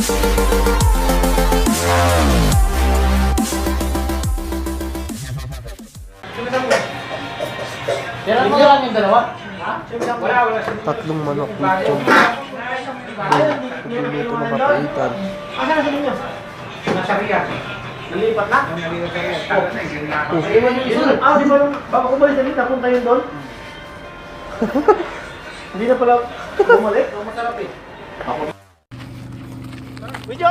Meron mo lang yung dalawa? Tatlong manok dito. Nagluluto ng papaitan. Asa na sa ninyo? Nasa Ria. Nalipat na? Nalipat na rin. Iwan yung isunod. Di ba nung bago ko balik dito, napunta yun doon? Hindi na pala bumalik? Masarap eh. Video!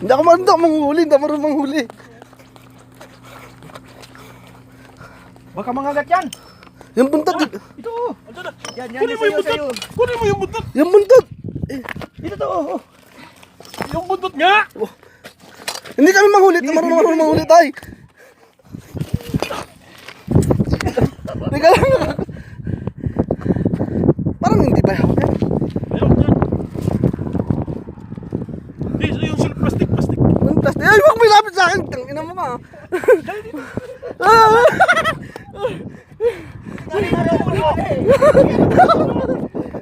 Hindi ako manghuli, hindi ako marunong manghuli. Baka mangagat yan! Yung buntot. Ito! Yan, sa'yo. Kunin mo yung buntot! Yung buntot. Ito to, oh. Yung buntot nga! Hindi kami manghuli, marunong manghuli tayo. Teka lang. Parang hindi pa hawak yan. Meron yan. Yung plastic. Yung plastic. Ay, huwag mo ilapit sa akin. Tangina mo ka.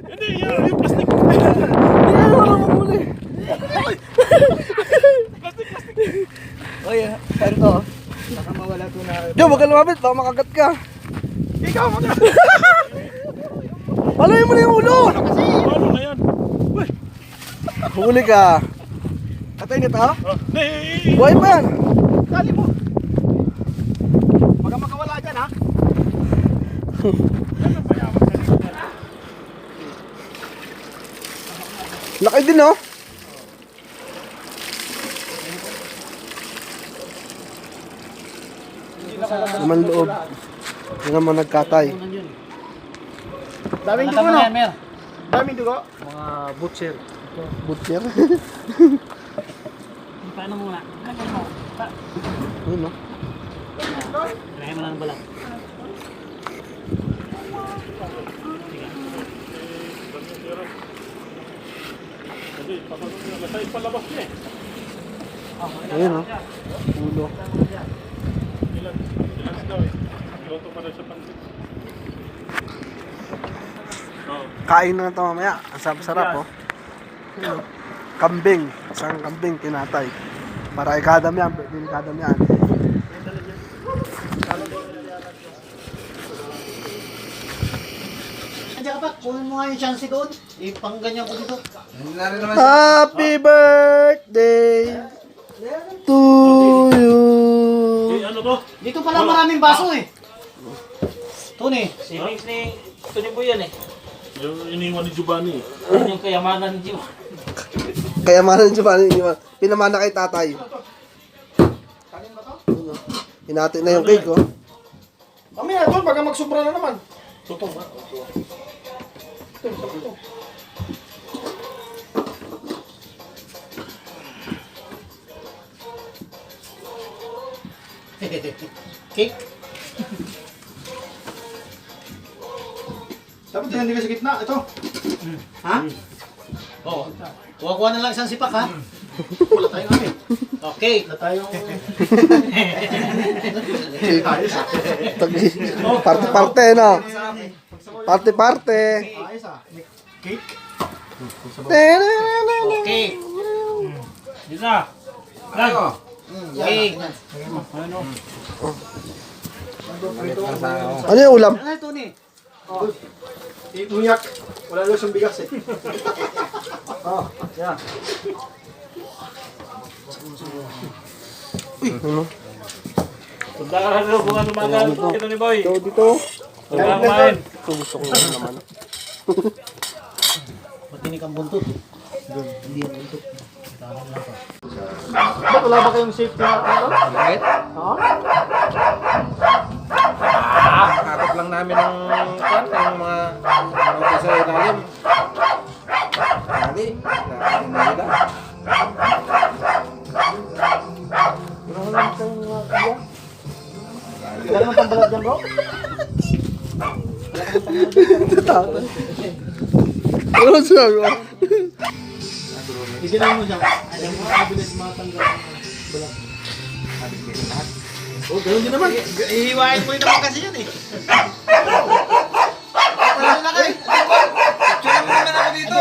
Hindi, yung plastic. Hindi ka marunong manghuli. Oy, saan to? Baka mawala to na. Yo, wag ka lumapit, baka makagat ka. Ikaw, mga! Palayin mo na yung ulo. Ano na yan? Uy! Huli ka. Katay ka to? Buhay pa yan. Dali mo. Baka makawala dyan, ha? Laki din, oh. Naman loob. Hindi naman nagkatay. Daming dugo, no? Daming dugo. Mga butcher. Butcher? Paano muna? Ganyan mo. Ayun, no? Kaya mo lang balang. Palabas niya eh. Ayun, no? Ulo. Ilan daw eh. Luto pa rin sa pansit. Kain na ito mamaya. Ang sarap-sarap, oh. Ayun, oh. Kambing. Isang kambing tinatay. Para ikadam yan. Pwede ikadam yan. Andiyan ka pa, kunin mo nga yung chance doon. Ipangganyan ko dito. Happy birthday to you. Ano to? Dito pala maraming baso eh. Tony. Savings ni Tony Boy yan eh. Yung iniwan ni Giovanni. Yan yung kayamanan ni Jim. Kaya manan siya paano yun. Pinamana kay tatay. Hinati na yung cake, oh. Mamaya doon, baka magsubra na naman. Totoo ba? Cake. Dapat hindi ka sa gitna. Ito. Ha? Oo. Kuha-kuha na lang isang sipak, ha? Wala tayong amin. Okay. Wala tayong... Parte-parte, no? Parte-parte. Ayos, ha? Cake. Okay. Dito na. Lang. Cake. Ano yung ulam? Ano ito, ni? Imunyak. Wala lang siyang bigas, eh. Yan. Ano? Punta ka na rin bunga tumagal. Ito ni Boy. Ito dito. Punta ka kumain. Ito gusto ko lang naman. Matinik ang buntot. Doon, hindi ang buntot. Ba't wala ba kayong safety na ano? Bakit? Ha? Kakot lang namin ng kwan, ng mga mga sa ilalim. Dali, nila. Wala naman pambalat dyan, bro? Ano siya? Iginan mo siya. Alam mo, mabilis matanggal ang balat. Oh, ganoon din naman. Ihiwain mo rin naman kasi yan eh. Ano na kayo? Picture mo naman ako dito.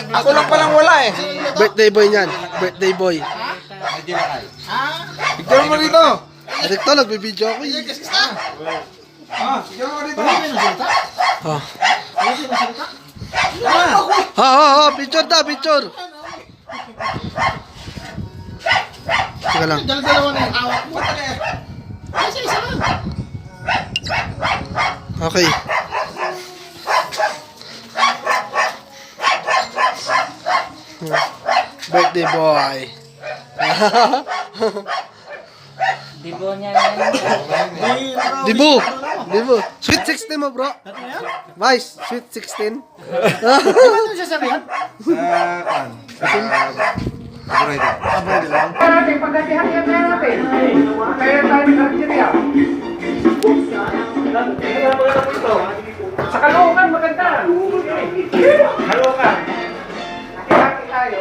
Ako lang palang wala eh. Birthday boy niyan. Birthday boy. Picture mo dito. Direkto, nagbibideo ako eh. Picture mo dito. Oh. Ha, picture da, picture. Sige lang. Dalawa na yung hawak mo. Okay. Birthday boy. Dibo niya yan. Dibu. Dibu. Sweet 16 mo, bro. Vice, sweet 16. Natin pagkatihan-tihan na natin. Kaya tayo nag-area. Sa Caloocan, maganda. Caloocan. Hati-hati tayo.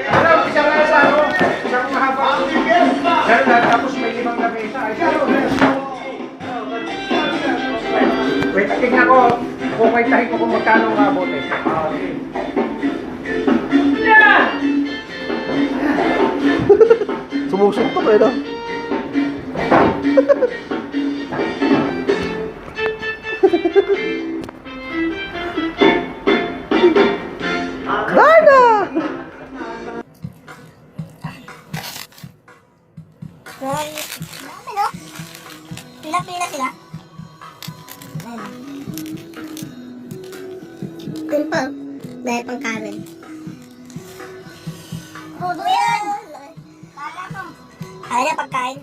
Alam, isang na sa ano, isang mahaba. Ganun, tapos may 5 na mesa. Ay, wait, tignan ko. Kukwentahin ko kung magkano ang abot eh. Sumusok to, pero. Darna! Ano? Pila-pila sila. Kun pa. Dahil pang Karen. Rodo yan! Ayaw niya pagkain.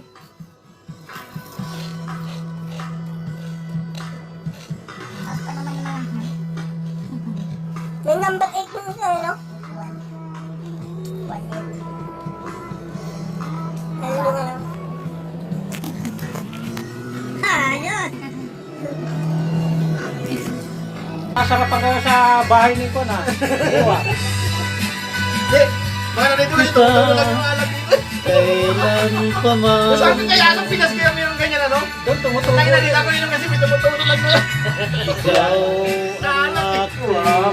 Basta naman naman. May number 8 mo siya, no? 1. 1. Ano nga lang? Ayos! Masarap pa kayo sa bahay ni Kon ha. Ewa. Mga nandito na ito. Tulad yung alam dito. Kailan pa man. Saan kaya sa Pinas kaya mayroong ganyan ano? Doon tumutulog. Tayo na dito ako yun kasi may tumutulog lang doon. Ikaw ang aking mahal.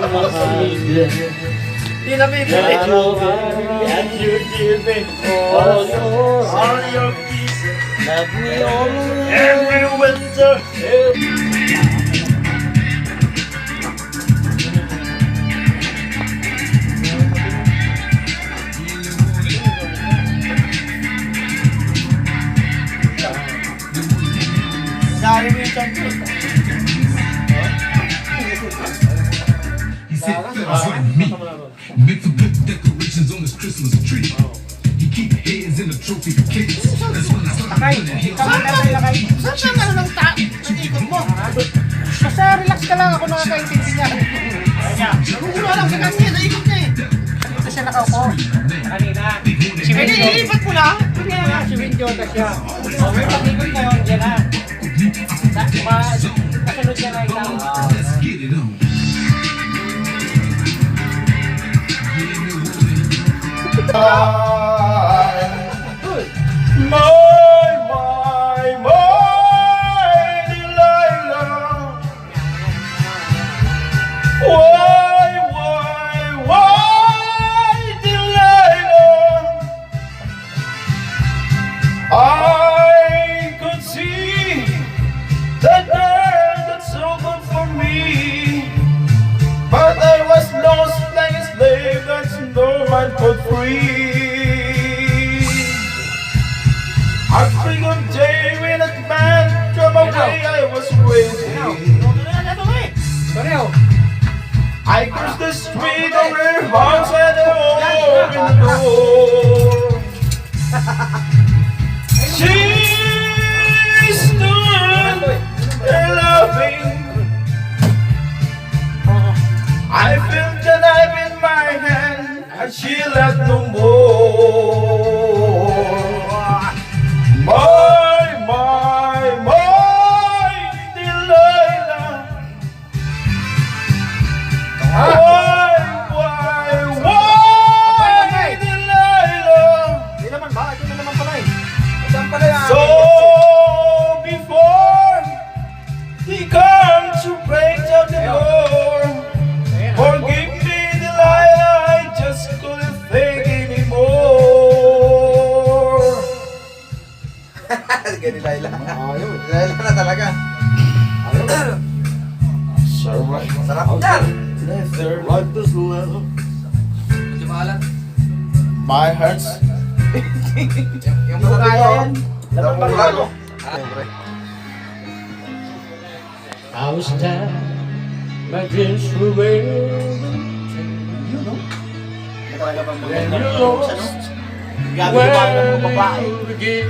Di na may And you give me all your kisses. Love me all every winter. Dari mo yung champion. He said, fellas like me, make for good decorations on this Christmas tree. You keep heads in the trophy case. That's when I start feeling hits. Saan ka ano ng ikot mo? Basta relax ka lang, ako nakakaintindi niya. Nagugulo lang sa kanya, naikot niya eh. Dito siya nakaupo. Kanina. Si Eh, Winjo. ilipat mo lang. Kaya nga, si Winjo na siya. Okay, pag-ikot kayo, dyan na. Kasunod niya na ikaw. Let's get it on. My Delilah. Why, Delilah? I could see that girl that's so good for me, but I was lost like a slave that's no man could free. I figured day when that man drove away, I was waiting. I crossed the street of her house and I opened the door. She stood there laughing. I felt the knife in my hand and she left no more. My Delilah. Why, Delilah? Hindi naman ba? Ito na naman pala eh. Saan pala yan? So before he comes to break down the door, forgive me, Delilah. Laila. Laila na talaga. Sarap yan. Leather like this leather. My heart's Yung kaya yan. Dapat Siyempre. I was down, my dreams were waiting. When you lost, where you begin.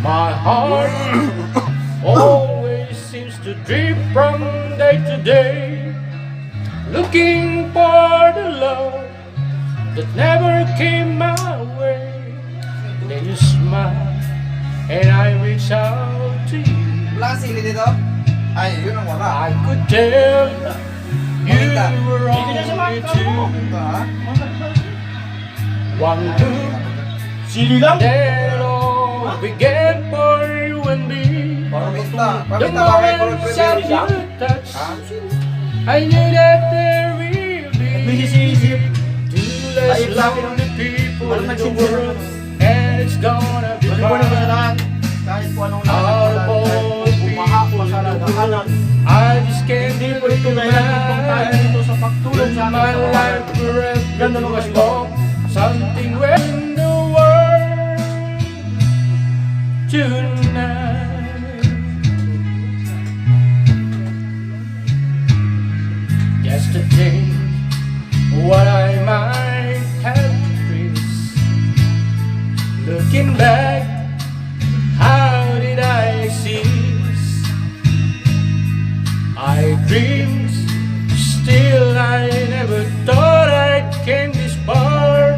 My heart always seems to drift from day to day, looking for the love that never came my way. Then you smile, and I reach out to you. Wala kang sili dito? Ay, yun ang wala. I could tell you were only two. One look, that all began for you and me. Pamita. The Pamita ba kayo moment that pwede siya? you touched, I knew that there will be two less lonely people in the world, and it's gonna be fine. Out of all the people in the world, I just can't live with you, man. My life forever was wrong. Something in the world tonight. Just to think what I might have faced. Looking back, how did I exist? I dreamed, still I never thought I'd came this far.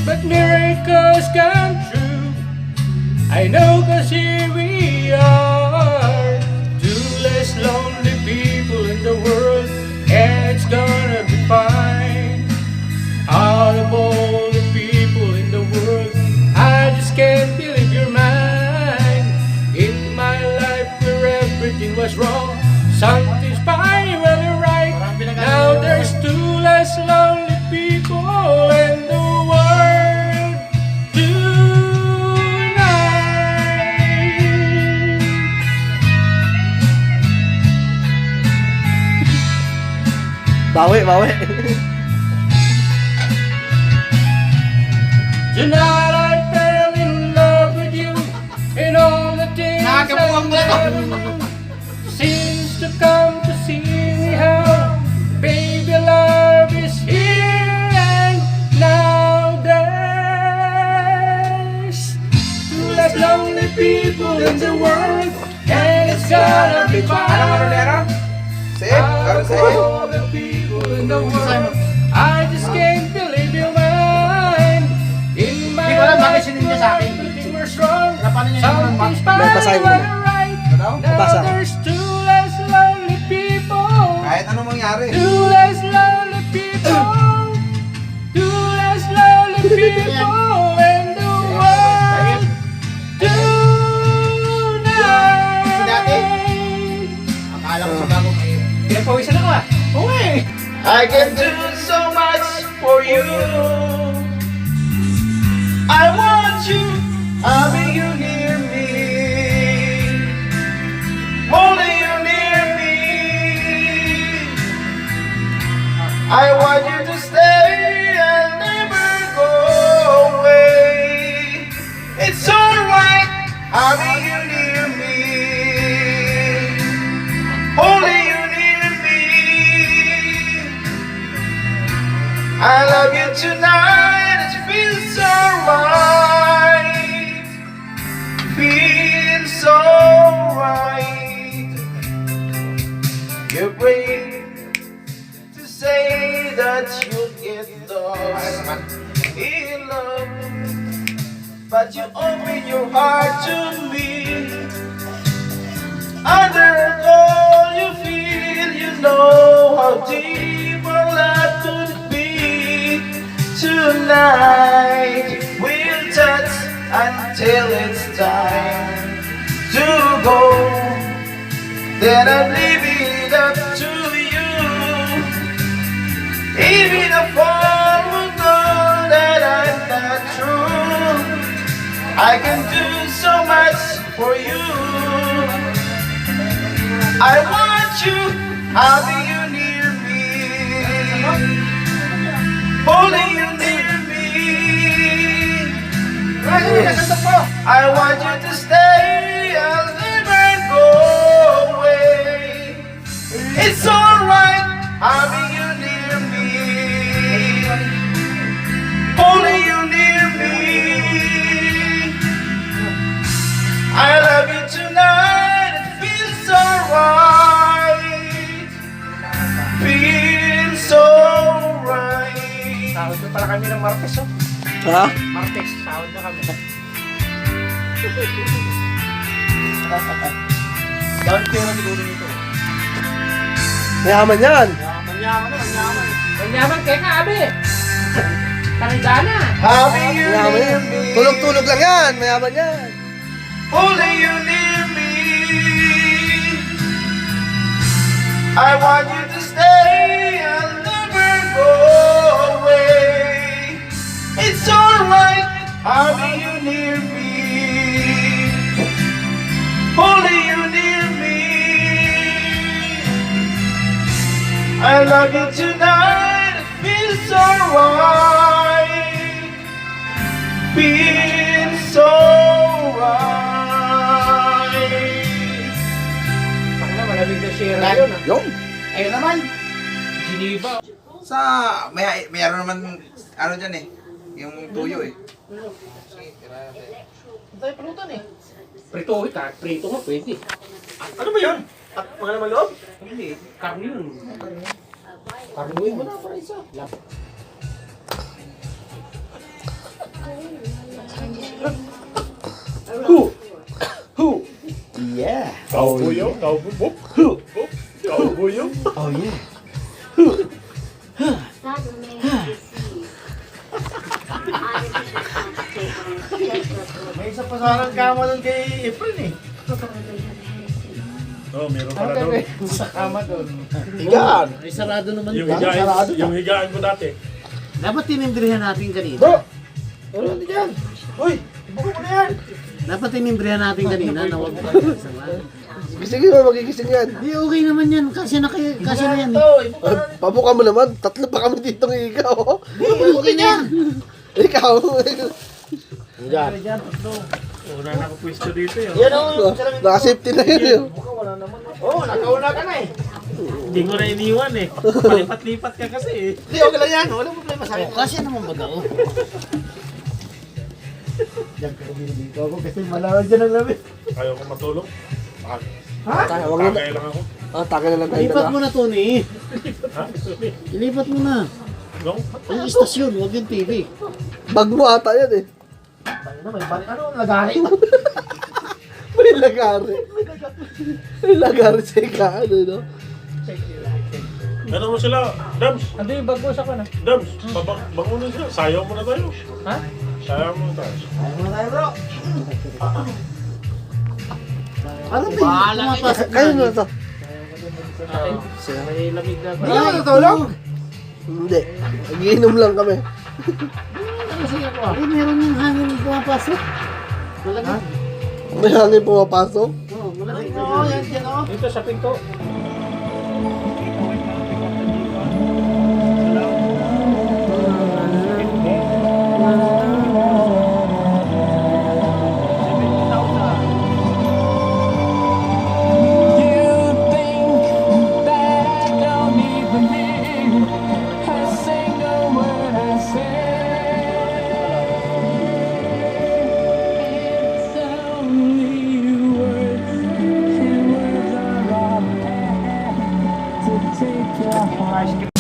But miracles come true, I know, 'cause here we are. Two less lonely people in the world, and it's gonna be fine. Out of all the people in the world, I just can't believe you're mine. In my life where everything was wrong, something's finally right. Now there's two less lonely people in the world tonight. Bawi, bawi. Tonight I fell in love with you, and all the things I've done seems to come to see me how baby love is here and now. There's two less lonely people in the world, and it's gonna be fine. Save? Out of all the people in the world, I just can't believe you're mine. In my life, everything was wrong. Something's basahin mo na. finally right. Basa. Now there's two less lonely people. Kahit anong mangyari. Two less lonely people. Two less lonely people in the world tonight. I can do so much for you. I want you, having you near me, holding you near me. I want you to stay and never go away. It's alright, having you near me, holding you near me. I love you tonight, it feels so right, feels so right. You're brave to say that you'll get lost in love, but you open your heart to me. Under all you feel, you know how deep our love could be. Tonight we'll touch until it's time to go. Then I leave it up to you. Even if all would know that I'm not true, I I can do so much for you. I want you, having you near me, holding you near me. I want you to stay, I'll never go away. It's alright, having you near me, holding you near me. I love you tonight, it feels so right. Feels so right. Sahod na pala kami ng Martes, oh. Ha? Martes, sahod na kami. Dahil pera siguro nito. Mayaman yan. Manyaman na, manyaman. Manyaman kaya ka, abe. Tanggana. Having you Mayaman near yan. me, Tulog-tulog lang yan. Mayaman yan. holding you near me. I want you to stay, I'll never go away. It's alright, having you near me, holding you near me. I love you tonight, it feels so right. Feels so right. Pakla, malamig na share yun, ah. Yung. Ayun naman. Geneva. Sa mayroon naman ano diyan eh, yung tuyo eh. Tayo pulutan eh. Prito ka, prito mo pwede. Ano ba yun? At mga naman loob? Hindi. Karne yun. Karnuin mo na para isa. Who? Yeah. Kaubuyo, kaububok. Kaubuyo. Oh yeah. That remains to be seen. May isa pa sanang kama doon kay Efren eh. Oh, meron pala doon. Sa kama doon. Higaan. Ay, sarado naman. Yung higaan ko dati. Dapat tinimbrihan natin kanina. Bro! Ano hindi yan? Uy! Ibuko mo na yan! Dapat tinimbrihan natin kanina na huwag pa. Gisingin mo, magigising yan. Di okay naman yan. Kasi na, kasi na yan. Ito, ibuko na. Pabuka mo naman. Tatlo pa kami dito ng ikaw. Okay na yan. Ikaw. Yan. Yan, tatlo. Una na ako pwesto dito yun. Yan o. Naka-safety na yun. Yun. Buka, wala naman. Oo, nakauna ka na eh. Hindi ko na iniwan eh. Palipat-lipat ka kasi eh. Hindi, okay lang yan. Walang problema sa akin. Kasi naman ba daw? Diyan ka dito ako kasi malawag dyan ang lamig. Ayaw ko matulog. Ha? Tayo, wag na. Tagay lang ako. Taka na lang tayo Ilipat dala. mo na, Tony. Ha? Ilipat mo na. Gong? Yung istasyon, huwag yung TV. Bag mo ata yan eh. Tayo na, may balik. Ano, lagari? May lagari. May lagari sa ikaan, no? Ano mo sila? Dams! Ano yung bag mo sa kana? Dams! Bangunan sila. Sayaw mo na tayo. Ha? Sayaw mo na tayo. Tayo muna tayo, bro. Ano ba yung pumapasok Kayo na to. May lamig na Hindi ka matutulog? Hindi. Nagiinom lang kami. Eh, meron yung hangin pumapasok. Malagay. May hangin pumapasok. Oo, malagay. Oo, yan dyan o. dito sa pinto. Take your heart.